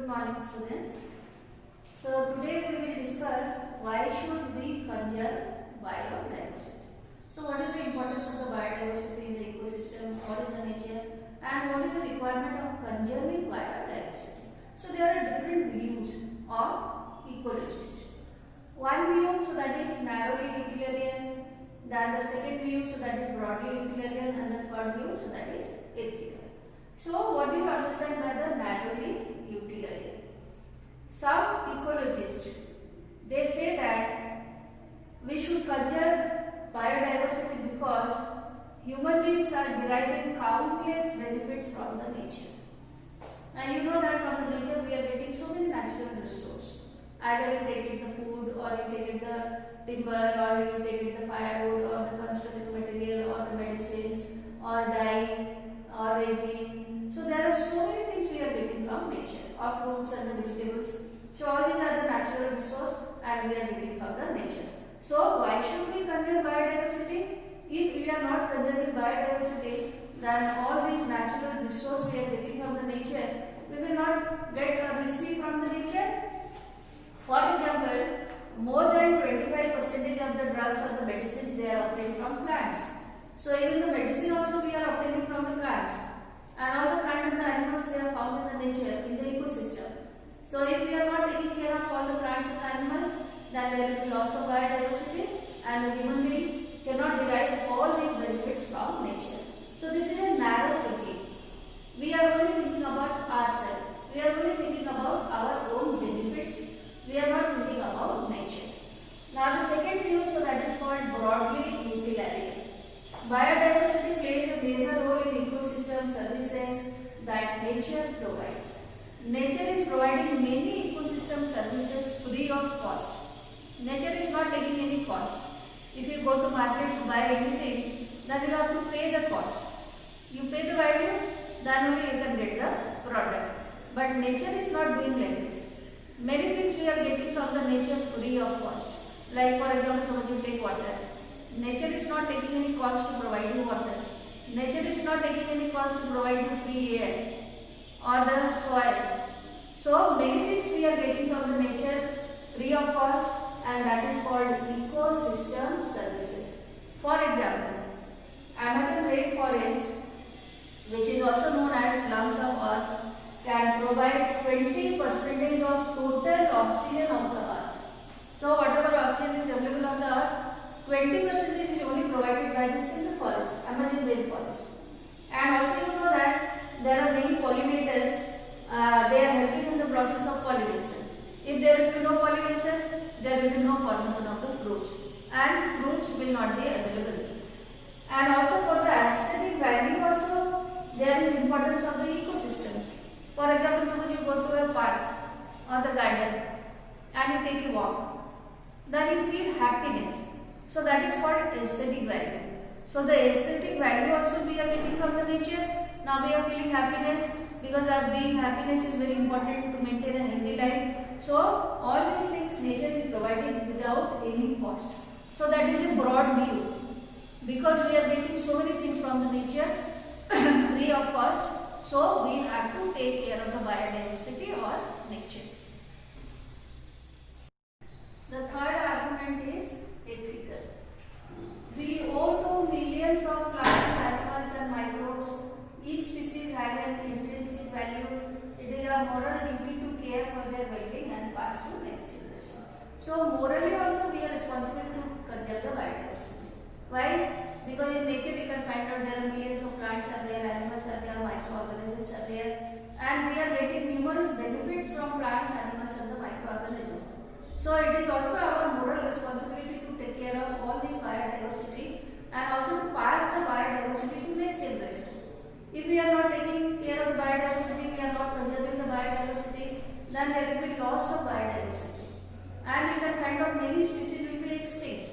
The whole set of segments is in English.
morning, students. So today we will discuss why should we conserve biodiversity. So what is the importance of the biodiversity in the ecosystem or in the nature, and what is the requirement of conserving biodiversity? So there are different views of ecologists. One view, so that is narrowly utilitarian, then the second view, so that is broadly utilitarian, and the third view, so that is ethical. So what do you understand by the narrowly utilitarian? Some ecologists, they say that we should conserve biodiversity because human beings are deriving countless benefits from the nature. Now you know that from the nature we are getting so many natural resources. Either you take it the food, or you take it the timber, or you take it the firewood, or the construction material, or the medicines, or dye, or resin. So there are so many things we are getting from nature, or fruits and the vegetables. So all these are the natural resources and we are getting from the nature. So why should we conserve biodiversity? If we are not conserving biodiversity, then all these natural resources we are getting from the nature, we will not get a receipt from the nature. For example, more than 25% of the drugs or the medicines they are obtained from plants. So even the medicine also we are obtaining from the plants. And all the plant and the animals they are found in the nature, in the ecosystem. So if we are not taking care of all the plants and animals, then there will be loss of biodiversity and the human being cannot derive all these benefits from nature. So this is a narrow thinking. We are only thinking about ourselves. We are only thinking about our own benefits. We are not thinking about nature. Now the second view, so that is called broadly utilitarian. Biodiversity plays a major role in ecosystem services that nature provides. Nature is providing many ecosystem services free of cost. Nature is not taking any cost. If you go to market to buy anything, then you have to pay the cost. You pay the value, then only you can get the product. But nature is not doing like this. Many things we are getting from the nature free of cost. Like for example, suppose you take water. Nature is not taking any cost to provide you water. Nature is not taking any cost to provide you free air or the soil. So many things we are getting from the nature free of cost, and that is called ecosystem services. For example, Amazon rainforest, which is also known as lungs of earth, can provide 20% of total oxygen of the earth. So whatever oxygen is available on the earth, 20% is only provided by this single forest, Amazon rainforest. And also you know that there are many pollinators, they are helping in the process of pollination. If there will be no pollination, there will be no formation of the fruits, and fruits will not be available. And also for the aesthetic value also, there is importance of the ecosystem. For example, suppose you go to a park or the garden and you take a walk, then you feel happiness. So that is called aesthetic value. So the aesthetic value also we are getting from the nature. Now we are feeling happiness because our being happiness is very important to maintain a healthy life. So all these things nature is providing without any cost. So that is a broad view. Because we are getting so many things from the nature free of cost, so we have to take care of the biodiversity or nature. The third argument is ethical. We owe to millions of plants, animals and microbes. Each species has an intrinsic value. It is our moral duty to care for their well-being and pass to next generation. So morally also we are responsible to conserve the biodiversity. Why? Because in nature we can find out there are millions of plants are there, animals are there, microorganisms are there, and we are getting numerous benefits from plants, animals and the microorganisms. So it is also our moral responsibility to take care of all this biodiversity and also to pass the biodiversity to next generation. If we are not taking care of the biodiversity, we are not conserving the biodiversity, then there will be loss of biodiversity. And you can find out many species will be extinct.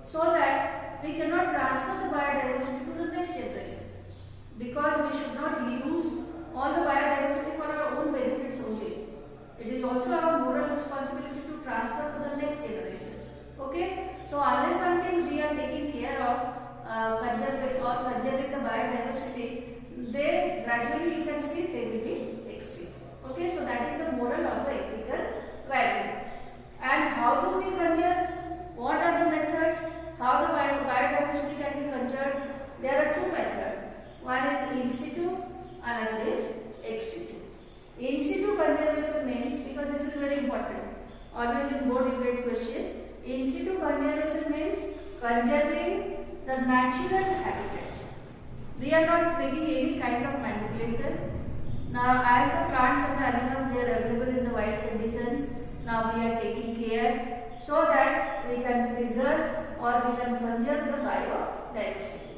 So that we cannot transfer the biodiversity to the next generation. Because we should not use all the biodiversity for our own benefits only. It is also our moral responsibility to transfer to the next generation. Okay? So unless until we are taking care of conserving the biodiversity, they gradually you can see they will be extinct. Okay, so that is the moral Always in board you get question. In situ conservation means conserving the natural habitat. We are not making any kind of manipulation. Now, as the plants and the animals they are available in the wild conditions, now we are taking care so that we can preserve or we can conserve the biodiversity.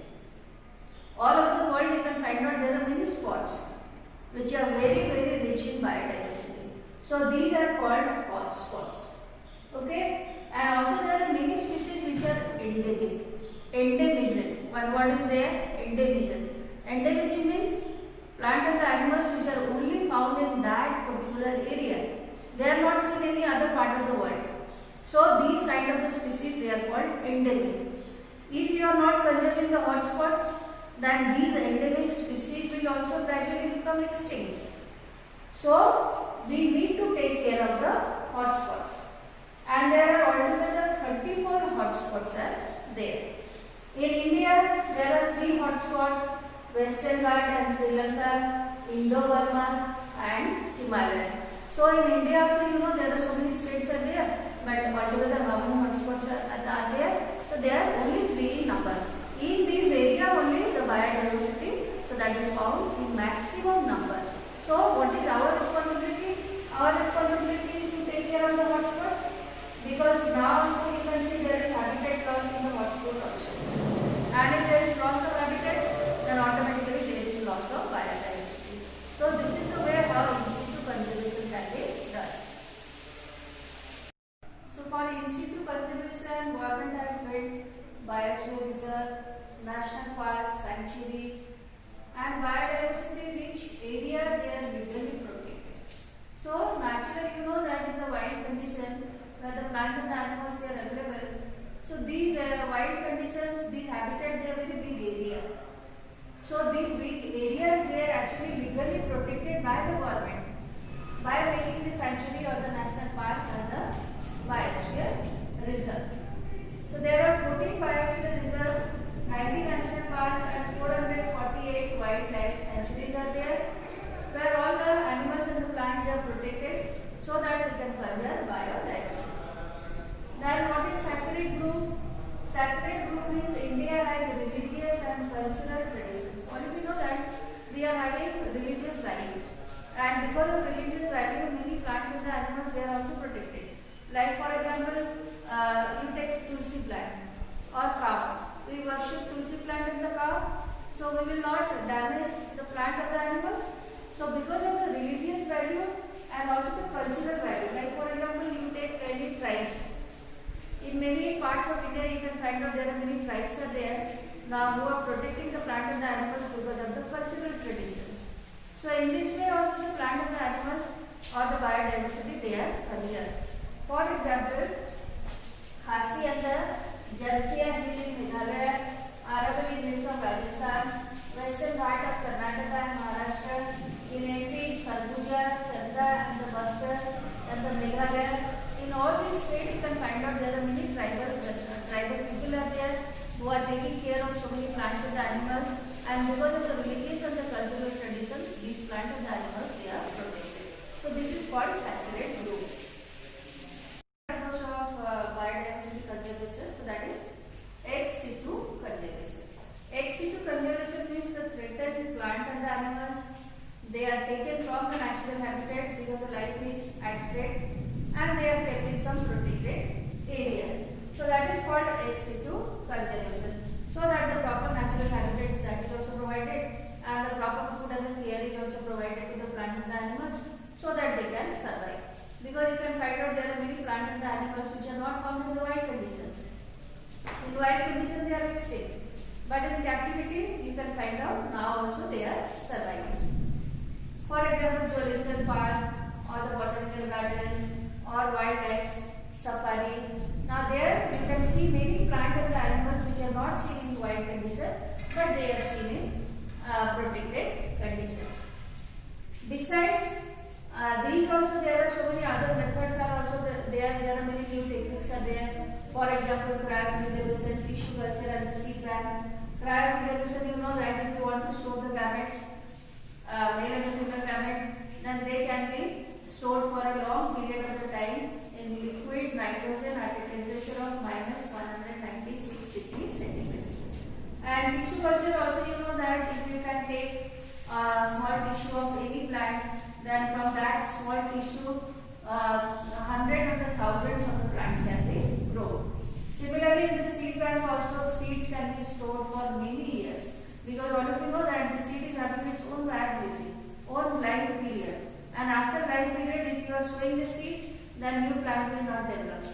All over the world you can find out there are many spots which are very rich in biodiversity. So these are called hot spots. Okay, and also there are many species which are endemic. Endemism. One word is there, endemism. Endemism means plant and the animals which are only found in that particular area. They are not seen in any other part of the world. So these kind of the species they are called endemic. If you are not conserving the hotspot, then these endemic species will also gradually become extinct. So we need to take care of the hotspots. And there are altogether 34 hotspots are there. In India, there are 3 hotspots: Western Ghats and Sri Lanka, Indo-Burma and Himalaya. So in India also there are so many states are there, but altogether how many hotspots are there? So there are only 3 in number. In this area only the biodiversity, so that is found in maximum number. So what is our responsibility? Our responsibility is to take care of the hotspot, because now also you can see there is habitat loss in the hotspot also. And if there is loss of habitat, then automatically there is loss of biodiversity. So this is the way how in situ conservation can be done. So for in situ conservation, government has built biosphere reserve, national parks, sanctuaries, and biodiversity rich area they are legally protected. So naturally that in the wild condition where the plant and the animals they are available, so these wild conditions, these habitat they are very big area. So these big areas they are actually legally protected by the government by making the sanctuary or the national parks and the biosphere reserve. So there are 14 biosphere reserve, 90 national parks and 448 wildlife sanctuaries are there, where all the animals and the plants are protected so that we can conserve biodiversity. Then what is sacred group? Sacred group means India has religious and cultural traditions. Only we know that we are having religious values, and because of religious value, many plants and the animals they are also protected. Like for example, you take Tulsi plant or cow. We worship Tulsi plant and the cow, so we will not damage the plant or the animals. So because of the religious value and also the cultural value, like for example, you take any tribes. In many parts of India, you can find out there are many tribes are there now who are protecting the plant and the animals because of the cultural traditions. So in this way also the plant and the animals or the biodiversity they are conserved. For example, Khasi and the Jalkia hill in Meghalaya, Aravalli hills of Rajasthan, Western Ghats of Karnataka and Maharashtra, in MP, Sarguja, Chanda and the Bastar and the Meghalaya. In all these states you can find out there are many tribal people are there who are taking care of so many plants and the animals, and because of the religious and the cultural traditions, these plants and the animals they are protected. So this is called sacred group. Approach of biodiversity conservation, so that is ex situ conservation. Ex situ conservation means the threatened plant and the animals they are taken from the natural habitat because the life is at threat, and they are kept in some protected areas. So that is called ex situ conservation. So that the proper natural habitat that is also provided, and the proper food and care is also provided to the plant and the animals so that they can survive. Because you can find out there are many plant and the animals which are not found in the wild conditions. In wild conditions they are extinct, but in captivity you can find out now also they are surviving. For example, zoological park or the botanical garden or wildlife safari. Now there you can see many plant and the animals which are not seen in wild conditions, but they are seen in protected conditions. Besides these also there are so many other methods are also there. There are many new techniques are there. For example, cryopreservation, tissue culture and the seed bank. Cryopreservation, you know that if you want to store the gametes, male and female gamete, then they can be stored for a long period of the time in liquid nitrogen at a temperature of minus 196 degrees centigrade. And tissue culture also, you know that if you can take a small tissue of any plant, then from that small tissue, hundreds and thousands of the plants can be grown. Similarly, in the seed bank also, seeds can be stored for many years, because all of you know that the seed is having its own viability, own life period, and after life period, if you are sowing the seed, then new plant will not develop.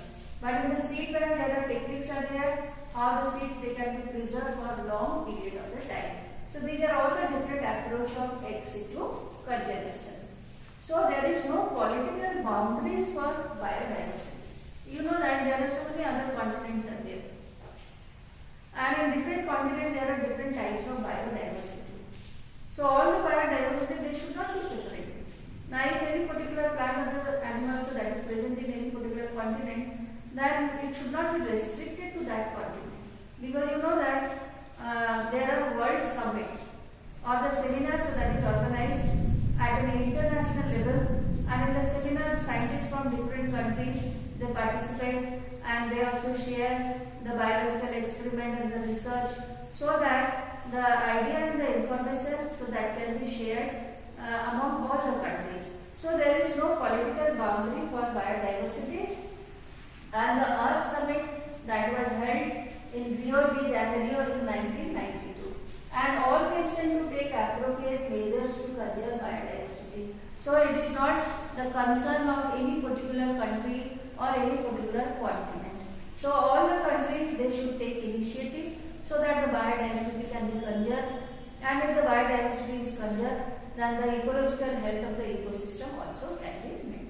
But in the seed bank, there are techniques are there how the seeds they can be preserved for long period of the time. So these are all the different approach of ex situ conservation. So there is no political boundaries for biodiversity. You know that there are so many other continents are there, and in different continents there are different types of biodiversity. So all the biodiversity they should not be separated. Now if any particular plant or the animal so that is present in any particular continent, then it should not be restricted to that continent, because you know that there are world summit or the seminars so that is organized at an international level, and in the seminar scientists from different countries they participate and they also share the biological experiment and the research, so that the idea and the information so that can be shared among all the countries. So there is no political boundary for biodiversity. And the Earth Summit that was held in Rio de Janeiro in 1992, and all nations to take appropriate measures to conserve biodiversity. So it is not the concern of any particular country or any particular continent. So all the countries they should take initiative so that the biodiversity can be conserved, and if the biodiversity is conserved, then the ecological health of the ecosystem also can be maintained.